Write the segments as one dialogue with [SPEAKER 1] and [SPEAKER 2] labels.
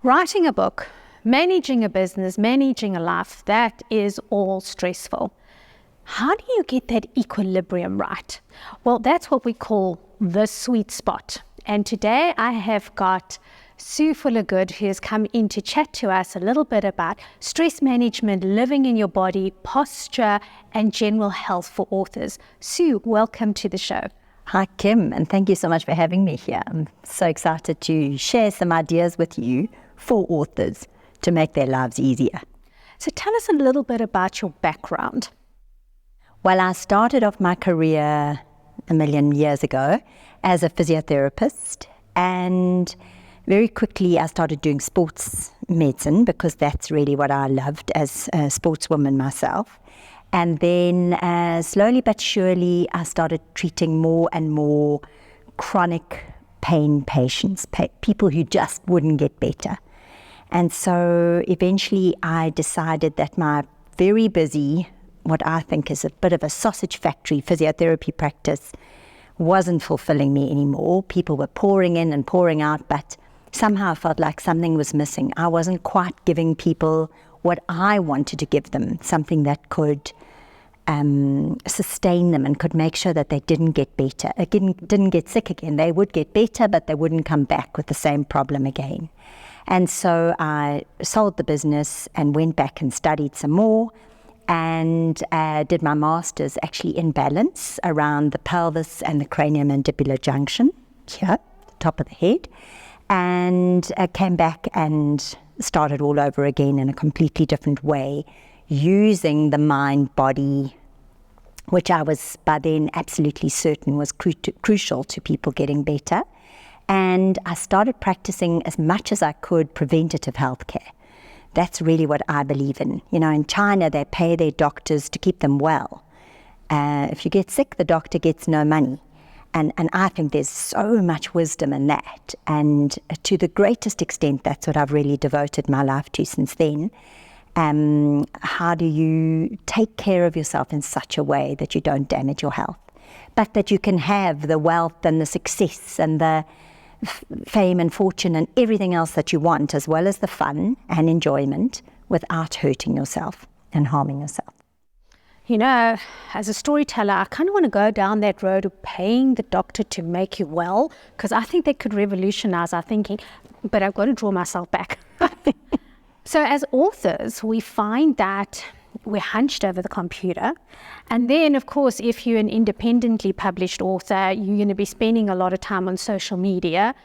[SPEAKER 1] Writing a book, managing a business, managing a life, that is all stressful. How do you get that equilibrium right? Well, that's what we call the sweet spot. And today I have got Sue Fuller-Good, who has come in to chat to us a little bit about stress management, living in your body, posture, and general health for authors. Sue, welcome to the show.
[SPEAKER 2] Hi, Kim, and thank you so much for having me here. I'm so excited to share some ideas with you for authors to make their lives easier.
[SPEAKER 1] So tell us a little bit about your background.
[SPEAKER 2] Well, I started off my career a million years ago as a physiotherapist, and very quickly I started doing sports medicine because that's really what I loved as a sportswoman myself. And then slowly but surely I started treating more and more chronic pain patients, people who just wouldn't get better. And so eventually I decided that my very busy, what I think is a bit of a sausage factory physiotherapy practice wasn't fulfilling me anymore. People were pouring in and pouring out, but somehow I felt like something was missing. I wasn't quite giving people what I wanted to give them, something that could sustain them and could make sure that they didn't get better, didn't get sick again. They would get better, but they wouldn't come back with the same problem again. And so I sold the business and went back and studied some more and did my master's actually in balance around the pelvis and the craniomandibular junction, here, the top of the head, and came back and started all over again in a completely different way, using the mind-body, which I was by then absolutely certain was crucial to people getting better. And I started practicing as much as I could preventative healthcare. That's really what I believe in. You know, in China, they pay their doctors to keep them well. If you get sick, the doctor gets no money. And I think there's so much wisdom in that. And to the greatest extent, that's what I've really devoted my life to since then. How do you take care of yourself in such a way that you don't damage your health, but that you can have the wealth and the success and the fame and fortune and everything else that you want, as well as the fun and enjoyment, without hurting yourself and harming yourself.
[SPEAKER 1] You know, as a storyteller, I kind of want to go down that road of paying the doctor to make you well, because I think that could revolutionize our thinking, but I've got to draw myself back. So as authors, we find that we're hunched over the computer. And then, of course, if you're an independently published author, you're going to be spending a lot of time on social media.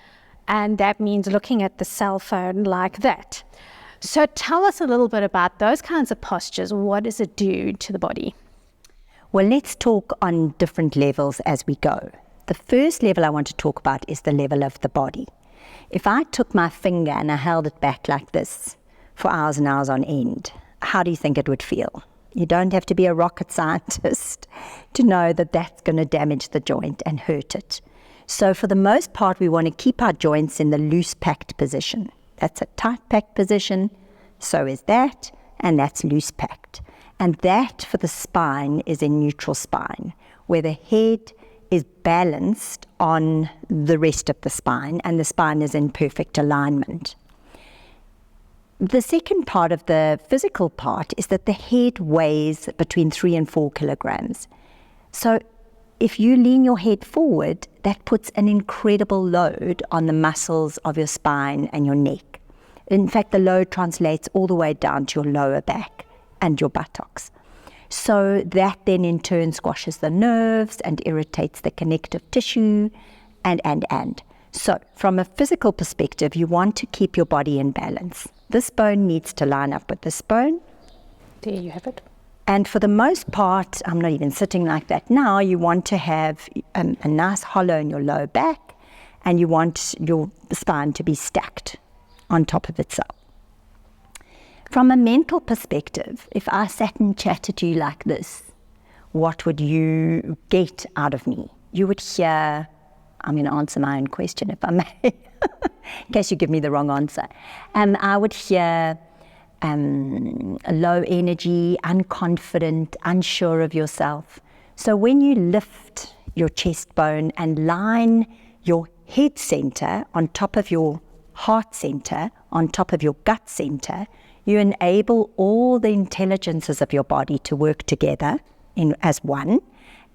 [SPEAKER 1] And that means looking at the cell phone like that. So tell us a little bit about those kinds of postures. What does it do to the body?
[SPEAKER 2] Well, let's talk on different levels as we go. The first level I want to talk about is the level of the body. If I took my finger and I held it back like this for hours and hours on end, how do you think it would feel? You don't have to be a rocket scientist to know that that's going to damage the joint and hurt it. So for the most part, we want to keep our joints in the loose packed position. That's a tight packed position, so is that, and that's loose packed. And that for the spine is in neutral spine, where the head is balanced on the rest of the spine, and the spine is in perfect alignment. The second part of the physical part is that the head weighs between 3 and 4 kilograms. So if you lean your head forward, that puts an incredible load on the muscles of your spine and your neck. In fact, the load translates all the way down to your lower back and your buttocks. So that then in turn squashes the nerves and irritates the connective tissue and. So from a physical perspective, you want to keep your body in balance. This bone needs to line up with this bone.
[SPEAKER 1] There you have it.
[SPEAKER 2] And for the most part, I'm not even sitting like that now, you want to have a nice hollow in your lower back, and you want your spine to be stacked on top of itself. From a mental perspective, if I sat and chatted to you like this, what would you get out of me? You would hear, I'm going to answer my own question if I may, in case you give me the wrong answer. I would hear low energy, unconfident, unsure of yourself. So when you lift your chest bone and line your head center on top of your heart center on top of your gut center, you enable all the intelligences of your body to work together as one,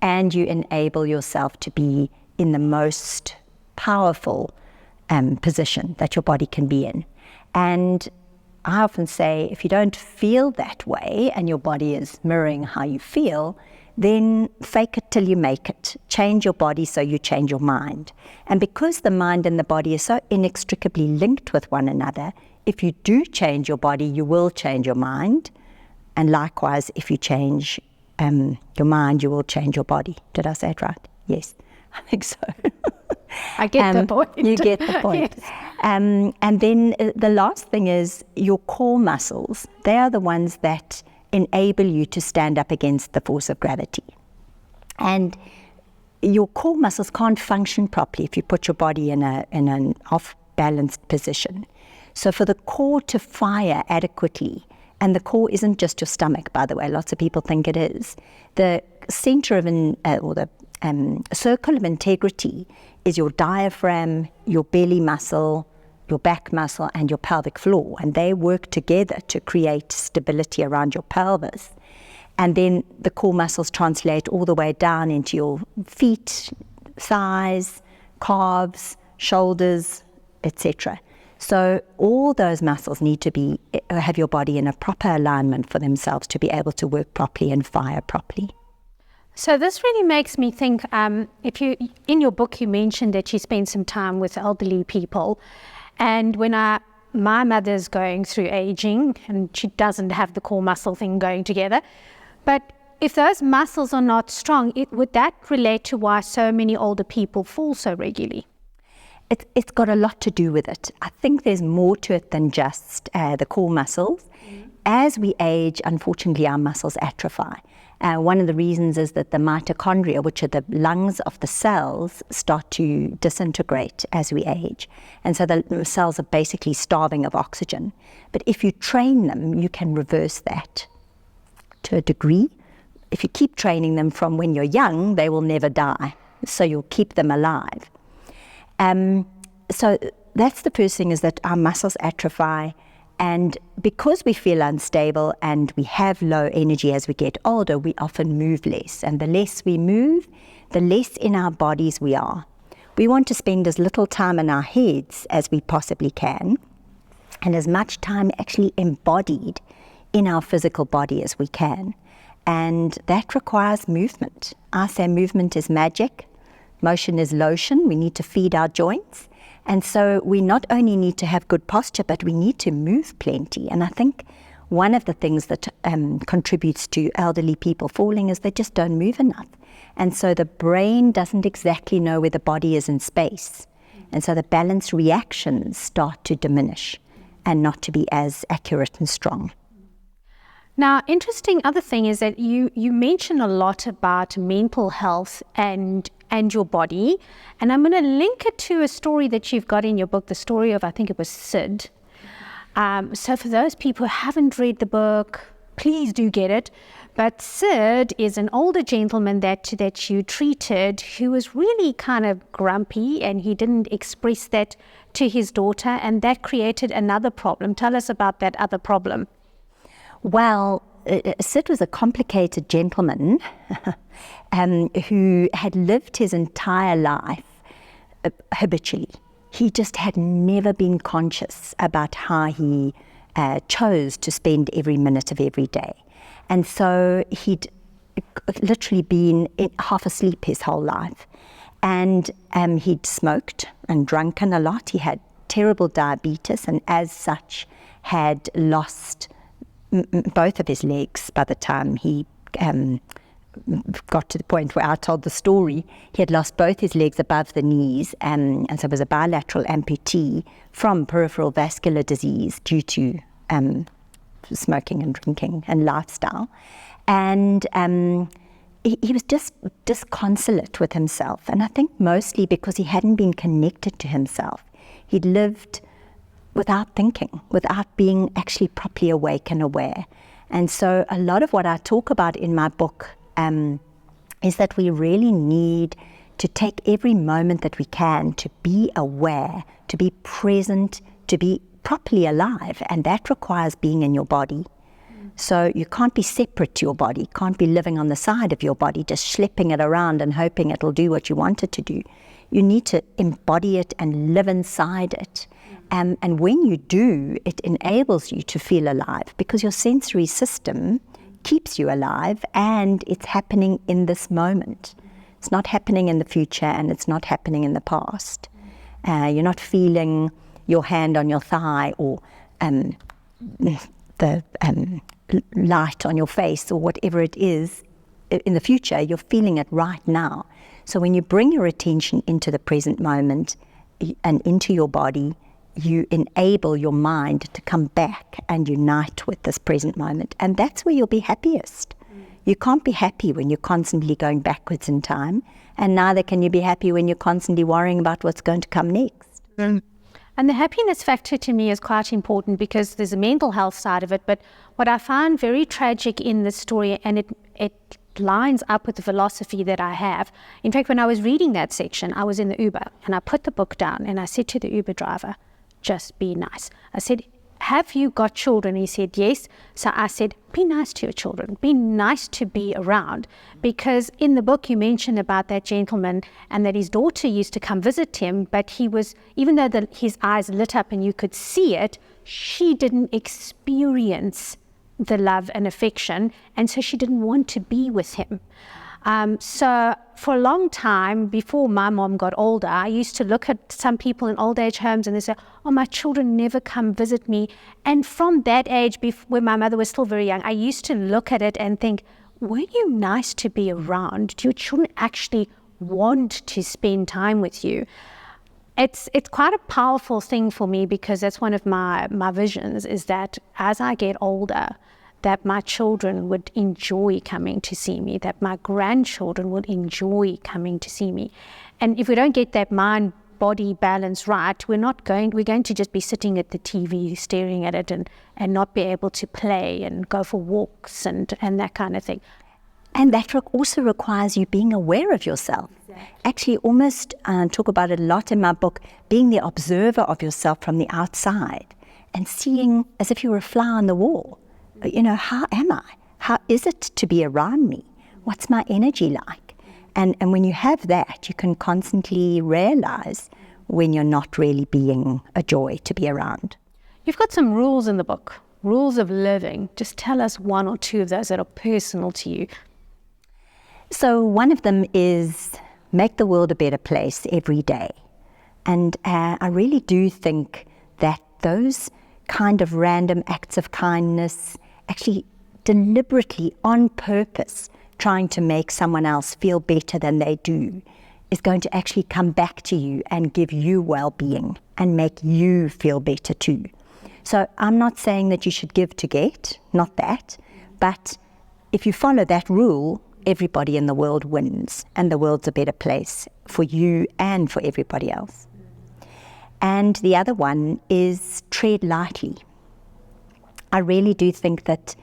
[SPEAKER 2] and you enable yourself to be in the most powerful position that your body can be in. And I often say, if you don't feel that way and your body is mirroring how you feel, then fake it till you make it. Change your body so you change your mind. And because the mind and the body are so inextricably linked with one another, if you do change your body, you will change your mind. And likewise, if you change your mind, you will change your body. Did I say it right? Yes, I think so.
[SPEAKER 1] I get the point.
[SPEAKER 2] You get the point. Yes. And then the last thing is your core muscles. They are the ones that enable you to stand up against the force of gravity. And your core muscles can't function properly if you put your body in an off-balanced position. So for the core to fire adequately, and the core isn't just your stomach, by the way, lots of people think it is. The center of the circle of integrity is your diaphragm, your belly muscle, your back muscle, and your pelvic floor. And they work together to create stability around your pelvis. And then the core muscles translate all the way down into your feet, thighs, calves, shoulders, etc. So all those muscles need to have your body in a proper alignment for themselves to be able to work properly and fire properly.
[SPEAKER 1] So this really makes me think, in your book you mentioned that you spend some time with elderly people, and when my mother's going through aging and she doesn't have the core muscle thing going together, but if those muscles are not strong, would that relate to why so many older people fall so regularly?
[SPEAKER 2] It's got a lot to do with it. I think there's more to it than just the core muscles. Mm-hmm. As we age, unfortunately, our muscles atrophy. One of the reasons is that the mitochondria, which are the lungs of the cells, start to disintegrate as we age. And so the cells are basically starving of oxygen. But if you train them, you can reverse that to a degree. If you keep training them from when you're young, they will never die. So you'll keep them alive. So that's the first thing, is that our muscles atrophy. And because we feel unstable and we have low energy as we get older, we often move less. And the less we move, the less in our bodies we are. We want to spend as little time in our heads as we possibly can, and as much time actually embodied in our physical body as we can. And that requires movement. I say movement is magic. Motion is lotion. We need to feed our joints. And so we not only need to have good posture, but we need to move plenty. And I think one of the things that contributes to elderly people falling is they just don't move enough. And so the brain doesn't exactly know where the body is in space. And so the balance reactions start to diminish and not to be as accurate and strong.
[SPEAKER 1] Now, interesting other thing is that you mention a lot about mental health and your body, and I'm going to link it to a story that you've got in your book, the story of, I think it was Sid. So for those people who haven't read the book, please do get it. But Sid is an older gentleman that you treated who was really kind of grumpy, and he didn't express that to his daughter, and that created another problem. Tell us about that other problem.
[SPEAKER 2] Well, Sid was a complicated gentleman who had lived his entire life habitually. He just had never been conscious about how he chose to spend every minute of every day. And so he'd literally been half asleep his whole life. And he'd smoked and drunken a lot. He had terrible diabetes, and as such had lost both of his legs by the time he got to the point where I told the story. He had lost both his legs above the knees, and so was a bilateral amputee from peripheral vascular disease due to smoking and drinking and lifestyle. And he was just disconsolate with himself, and I think mostly because he hadn't been connected to himself. He'd lived without thinking, without being actually properly awake and aware. And so a lot of what I talk about in my book is that we really need to take every moment that we can to be aware, to be present, to be properly alive, and that requires being in your body. So you can't be separate to your body, can't be living on the side of your body, just schlepping it around and hoping it'll do what you want it to do. You need to embody it and live inside it. And when you do, it enables you to feel alive, because your sensory system keeps you alive, and it's happening in this moment. It's not happening in the future, and it's not happening in the past. You're not feeling your hand on your thigh, or the light on your face, or whatever it is in the future. You're feeling it right now. So when you bring your attention into the present moment and into your body, you enable your mind to come back and unite with this present moment. And that's where you'll be happiest. You can't be happy when you're constantly going backwards in time, and neither can you be happy when you're constantly worrying about what's going to come next.
[SPEAKER 1] And the happiness factor to me is quite important, because there's a mental health side of it. But what I find very tragic in this story, and it lines up with the philosophy that I have. In fact, when I was reading that section, I was in the Uber and I put the book down and I said to the Uber driver, just be nice. I said, have you got children? He said, yes. So I said, be nice to your children. Be nice to be around. Because in the book you mentioned about that gentleman, and that his daughter used to come visit him, but he was, even though his eyes lit up and you could see it, she didn't experience the love and affection, and so she didn't want to be with him. So for a long time, before my mom got older, I used to look at some people in old age homes and they say, oh, my children never come visit me. And from that age, when my mother was still very young, I used to look at it and think, were you nice to be around? Do your children actually want to spend time with you? It's quite a powerful thing for me, because that's one of my visions, is that as I get older, that my children would enjoy coming to see me, that my grandchildren would enjoy coming to see me. And if we don't get that mind-body balance right, we're going to just be sitting at the TV, staring at it, and not be able to play and go for walks and that kind of thing.
[SPEAKER 2] And that also requires you being aware of yourself. Exactly. Actually, almost talk about it a lot in my book, being the observer of yourself from the outside and seeing as if you were a fly on the wall. You know, how am I? How is it to be around me? What's my energy like? And when you have that, you can constantly realize when you're not really being a joy to be around.
[SPEAKER 1] You've got some rules in the book, rules of living. Just tell us one or two of those that are personal to you.
[SPEAKER 2] So one of them is make the world a better place every day. And I really do think that those kind of random acts of kindness, actually deliberately on purpose trying to make someone else feel better than they do, is going to actually come back to you and give you well-being and make you feel better too. So I'm not saying that you should give to get, not that, but if you follow that rule, everybody in the world wins, and the world's a better place for you and for everybody else. And the other one is tread lightly. I really do think that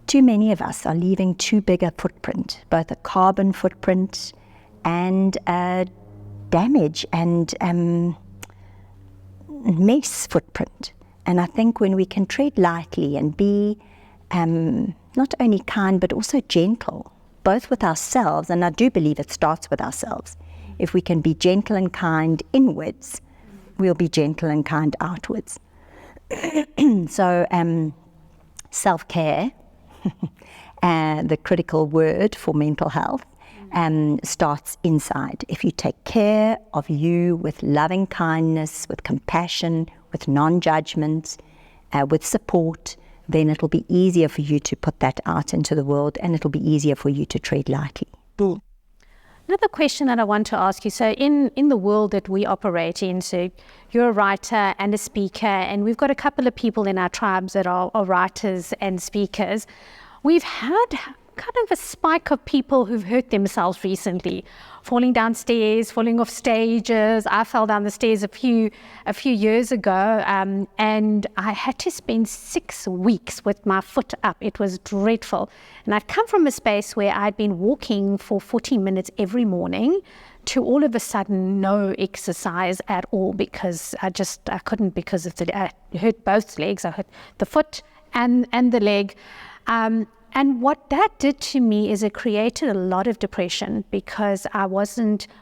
[SPEAKER 2] too many of us are leaving too big a footprint, both a carbon footprint and a damage and mess footprint. And I think when we can tread lightly and be not only kind but also gentle, both with ourselves, and I do believe it starts with ourselves. If we can be gentle and kind inwards, we'll be gentle and kind outwards. So self-care, the critical word for mental health, starts inside. If you take care of you with loving kindness, with compassion, with non-judgment, with support, then it'll be easier for you to put that out into the world, and it'll be easier for you to tread lightly.
[SPEAKER 1] Another question that I want to ask you, so in the world that we operate in, so you're a writer and a speaker, and we've got a couple of people in our tribes that are writers and speakers. We've had kind of a spike of people who've hurt themselves recently, falling downstairs, falling off stages. I fell down the stairs a few years ago, and I had to spend 6 weeks with my foot up. It was dreadful. And I'd come from a space where I'd been walking for 40 minutes every morning to all of a sudden no exercise at all because I couldn't because of I hurt both legs. I hurt the foot and the leg. And what that did to me is it created a lot of depression because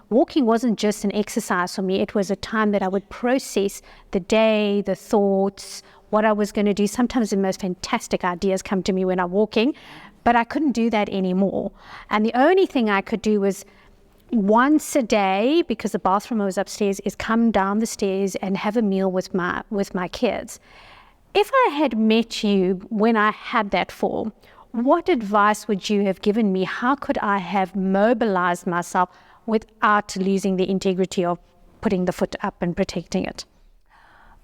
[SPEAKER 1] walking wasn't just an exercise for me. It was a time that I would process the day, the thoughts, what I was going to do. Sometimes the most fantastic ideas come to me when I'm walking, but I couldn't do that anymore. And the only thing I could do was once a day, because the bathroom was upstairs, is come down the stairs and have a meal with my kids. If I had met you when I had that fall, what advice would you have given me? How could I have mobilized myself without losing the integrity of putting the foot up and protecting it?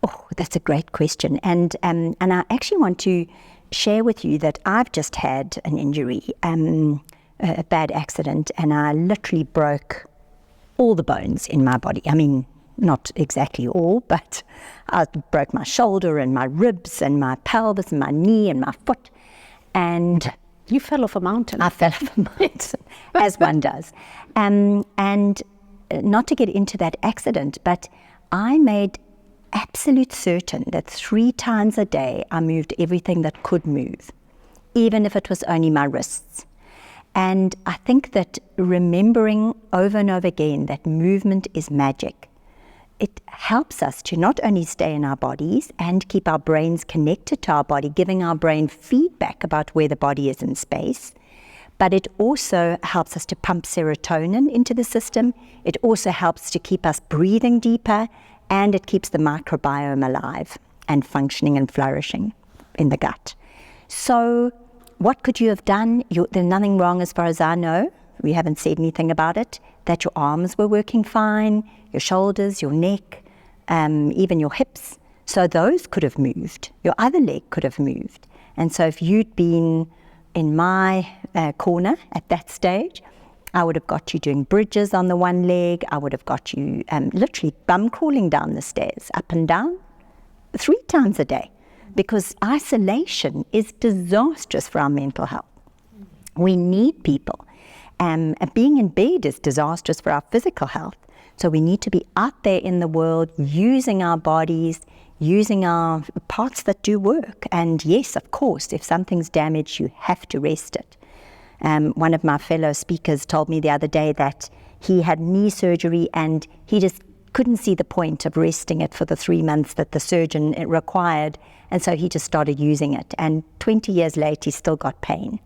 [SPEAKER 2] Oh, that's a great question. And I actually want to share with you that I've just had an injury, a bad accident, and I literally broke all the bones in my body. I mean, not exactly all, but I broke my shoulder and my ribs and my pelvis and my knee and my foot. And
[SPEAKER 1] you fell off a mountain.
[SPEAKER 2] I fell off a mountain, as one does. And not to get into that accident, but I made absolute certain that 3 times a day I moved everything that could move, even if it was only my wrists. And I think that remembering over and over again that movement is magic, it helps us to not only stay in our bodies and keep our brains connected to our body, giving our brain feedback about where the body is in space, but it also helps us to pump serotonin into the system. It also helps to keep us breathing deeper, and it keeps the microbiome alive and functioning and flourishing in the gut. So what could you have done? There's nothing wrong as far as I know. We haven't said anything about it, that your arms were working fine, your shoulders, your neck, even your hips. So those could have moved. Your other leg could have moved. And so if you'd been in my corner at that stage, I would have got you doing bridges on the one leg. I would have got you literally bum crawling down the stairs, up and down, 3 times a day. Because isolation is disastrous for our mental health. We need people. And being in bed is disastrous for our physical health. So we need to be out there in the world, using our bodies, using our parts that do work. And yes, of course, if something's damaged, you have to rest it. One of my fellow speakers told me the other day that he had knee surgery and he just couldn't see the point of resting it for the 3 months that the surgeon required. And so he just started using it. And 20 years later, he still got pain.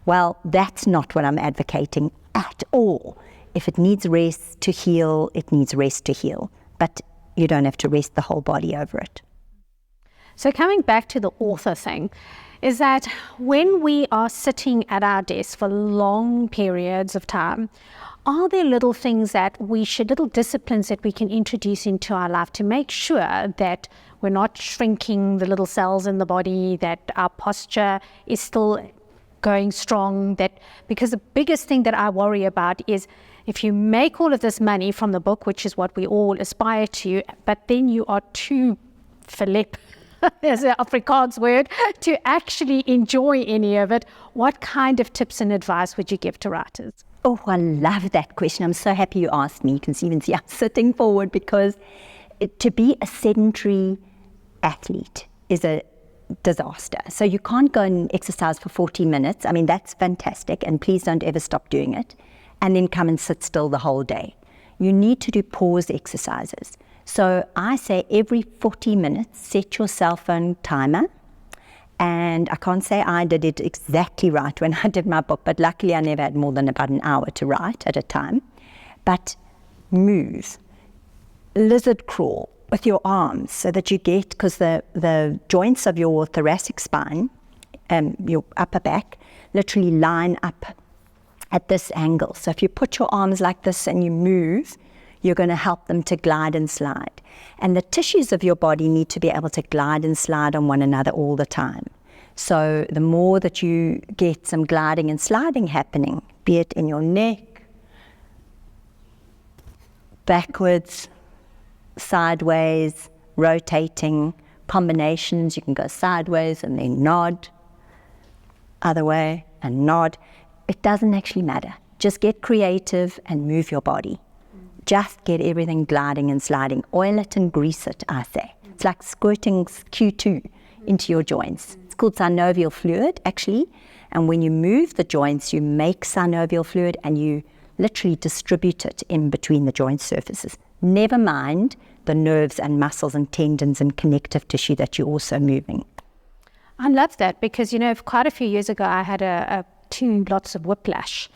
[SPEAKER 2] Well, that's not what I'm advocating at all. If it needs rest to heal, it needs rest to heal. But you don't have to rest the whole body over it.
[SPEAKER 1] So coming back to the author thing, is that when we are sitting at our desk for long periods of time, are there little things little disciplines that we can introduce into our life to make sure that we're not shrinking the little cells in the body, that our posture is still going strong? Because the biggest thing that I worry about is if you make all of this money from the book, which is what we all aspire to, but then you are too Philip, there's an Afrikaans word, to actually enjoy any of it, what kind of tips and advice would you give to writers?
[SPEAKER 2] Oh, I love that question. I'm so happy you asked me. You can even see I'm sitting forward because to be a sedentary athlete is a disaster. So you can't go and exercise for 40 minutes. I mean, that's fantastic, and please don't ever stop doing it, and then come and sit still the whole day. You need to do pause exercises. So I say every 40 minutes, set your cell phone timer. And I can't say I did it exactly right when I did my book, but luckily I never had more than about an hour to write at a time. But move, lizard crawl with your arms so that you get, because the joints of your thoracic spine, your upper back, literally line up at this angle. So if you put your arms like this and you move, you're going to help them to glide and slide. And the tissues of your body need to be able to glide and slide on one another all the time. So the more that you get some gliding and sliding happening, be it in your neck, backwards, sideways, rotating, combinations, you can go sideways and then nod, other way and nod. It doesn't actually matter. Just get creative and move your body. just get everything gliding and sliding. Oil it and grease it, I say. It's like squirting Q2 into your joints. It's called synovial fluid, actually. And when you move the joints, you make synovial fluid and you literally distribute it in between the joint surfaces. Never mind the nerves and muscles and tendons and connective tissue that you're also moving.
[SPEAKER 1] I love that because, quite a few years ago, I had lots of whiplash.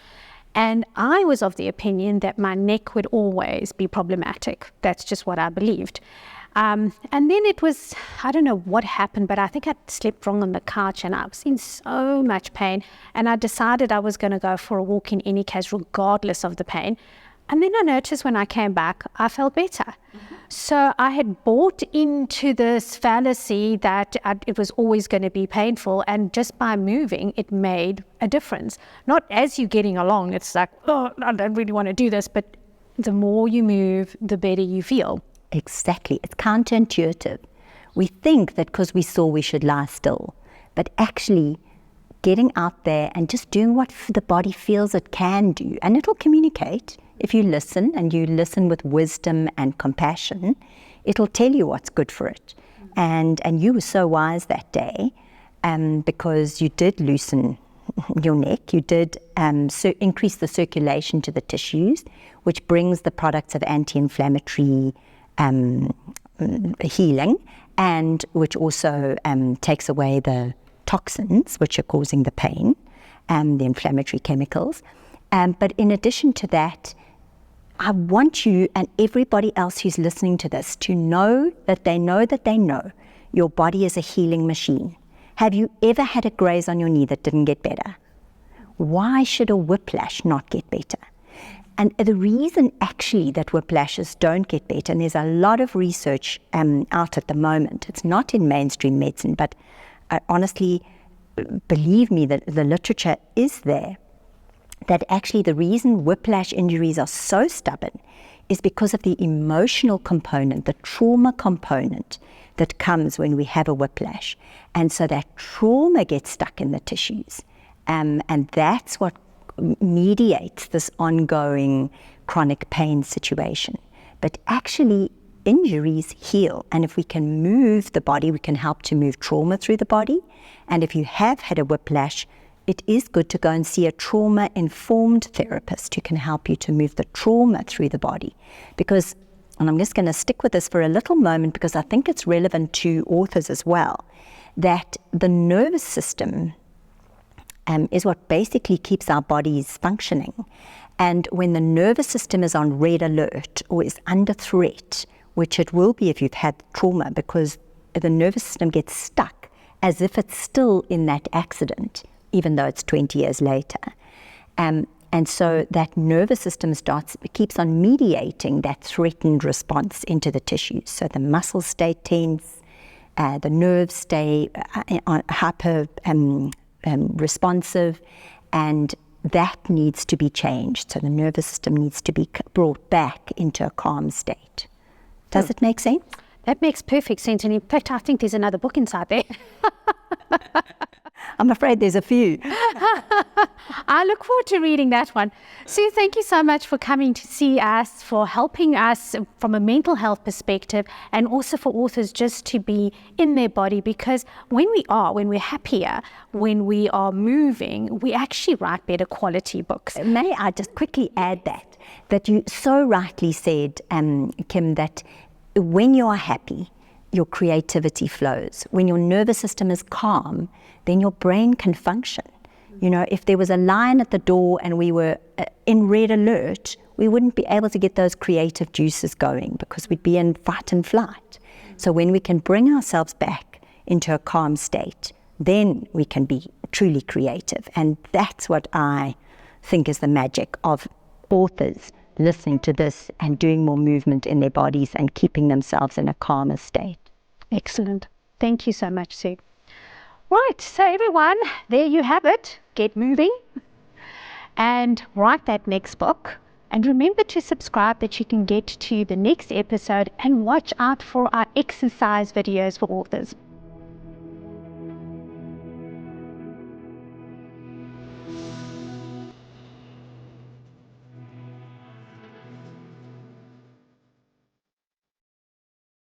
[SPEAKER 1] And I was of the opinion that my neck would always be problematic. That's just what I believed. And then it was, I don't know what happened, but I think I slept wrong on the couch and I was in so much pain. And I decided I was going to go for a walk in any case, regardless of the pain. And then I noticed when I came back, I felt better. Mm-hmm. So I had bought into this fallacy that it was always going to be painful. And just by moving, it made a difference. Not as you're getting along, it's like, oh, I don't really want to do this. But the more you move, the better you feel.
[SPEAKER 2] Exactly. It's counterintuitive. We think that because we saw we should lie still. But actually, getting out there and just doing what the body feels it can do. And it'll communicate. If you listen, and you listen with wisdom and compassion, it'll tell you what's good for it. And you were so wise that day because you did loosen your neck. You did increase the circulation to the tissues, which brings the products of anti-inflammatory healing, and which also takes away the toxins which are causing the pain and the inflammatory chemicals. But in addition to that, I want you and everybody else who's listening to this to know that they know your body is a healing machine. Have you ever had a graze on your knee that didn't get better? Why should a whiplash not get better? And the reason actually that whiplashes don't get better, and there's a lot of research out at the moment, it's not in mainstream medicine, but honestly, believe me, that the literature is there, that actually the reason whiplash injuries are so stubborn is because of the emotional component, the trauma component that comes when we have a whiplash. And so that trauma gets stuck in the tissues. And that's what mediates this ongoing chronic pain situation. But actually, injuries heal. And if we can move the body, we can help to move trauma through the body. And if you have had a whiplash, it is good to go and see a trauma-informed therapist who can help you to move the trauma through the body. Because, and I'm just going to stick with this for a little moment because I think it's relevant to authors as well, that the nervous system is what basically keeps our bodies functioning. And when the nervous system is on red alert or is under threat, which it will be if you've had trauma, because the nervous system gets stuck as if it's still in that accident, even though it's 20 years later. And so that nervous system keeps on mediating that threatened response into the tissues. So the muscles stay tense, the nerves stay hyper responsive, and that needs to be changed. So the nervous system needs to be brought back into a calm state. Does it make sense?
[SPEAKER 1] That makes perfect sense. And in fact, I think there's another book inside there.
[SPEAKER 2] I'm afraid there's a few.
[SPEAKER 1] I look forward to reading that one. Sue, thank you so much for coming to see us, for helping us from a mental health perspective, and also for authors just to be in their body, because when we're happier, when we are moving, we actually write better quality books.
[SPEAKER 2] May I just quickly add that you so rightly said, Kim, that when you are happy, your creativity flows. When your nervous system is calm, then your brain can function. You know, if there was a lion at the door and we were in red alert, we wouldn't be able to get those creative juices going because we'd be in fight and flight. So when we can bring ourselves back into a calm state, then we can be truly creative. And that's what I think is the magic of authors listening to this and doing more movement in their bodies and keeping themselves in a calmer state.
[SPEAKER 1] Excellent. Thank you so much, Sue. Right, so everyone, there you have it. Get moving and write that next book. And remember to subscribe that you can get to the next episode, and watch out for our exercise videos for authors.